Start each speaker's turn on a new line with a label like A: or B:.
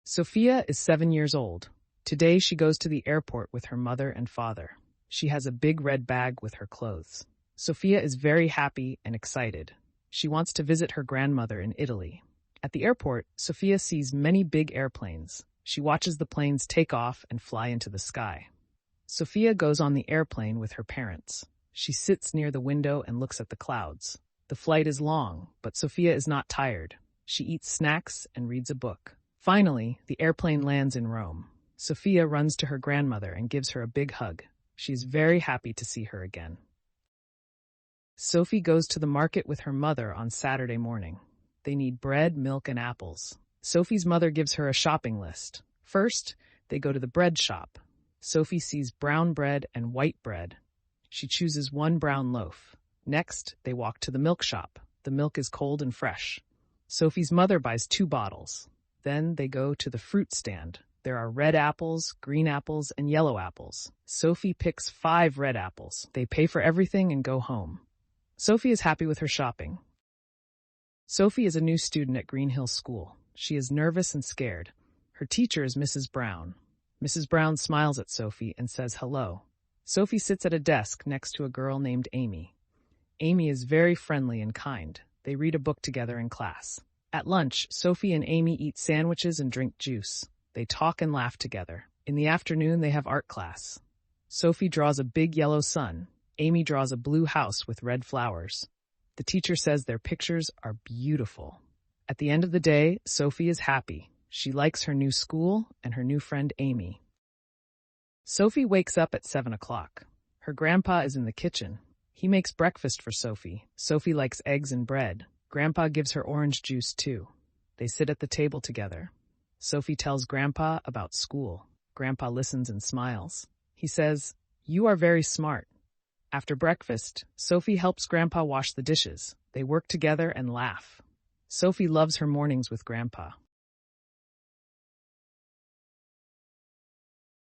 A: Sophia is 7 years old. Today she goes to the airport with her mother and father. She has a big red bag with her clothes. Sophia is very happy and excited. She wants to visit her grandmother in Italy. At the airport, Sophia sees many big airplanes. She watches the planes take off and fly into the sky. Sophia goes on the airplane with her parents. She sits near the window and looks at the clouds. The flight is long, but Sophia is not tired. She eats snacks and reads a book. Finally, the airplane lands in Rome. Sophia runs to her grandmother and gives her a big hug. She is very happy to see her again. Sophie goes to the market with her mother on Saturday morning. They need bread, milk, and apples. Sophie's mother gives her a shopping list. First, they go to the bread shop. Sophie sees brown bread and white bread. She chooses one brown loaf. Next, they walk to the milk shop. The milk is cold and fresh. Sophie's mother buys 2 bottles. Then they go to the fruit stand. There are red apples, green apples, and yellow apples. Sophie picks 5 red apples. They pay for everything and go home. Sophie is happy with her shopping. Sophie is a new student at Green Hill School. She is nervous and scared. Her teacher is Mrs. Brown. Mrs. Brown smiles at Sophie and says hello. Sophie sits at a desk next to a girl named Amy. Amy is very friendly and kind. They read a book together in class. At lunch, Sophie and Amy eat sandwiches and drink juice. They talk and laugh together. In the afternoon, they have art class. Sophie draws a big yellow sun. Amy draws a blue house with red flowers. The teacher says their pictures are beautiful. At the end of the day, Sophie is happy. She likes her new school and her new friend Amy. Sophie wakes up at 7 o'clock. Her grandpa is in the kitchen. He makes breakfast for Sophie. Sophie likes eggs and bread. Grandpa gives her orange juice too. They sit at the table together. Sophie tells Grandpa about school. Grandpa listens and smiles. He says, "You are very smart." After breakfast, Sophie helps Grandpa wash the dishes. They work together and laugh. Sophie loves her mornings with Grandpa.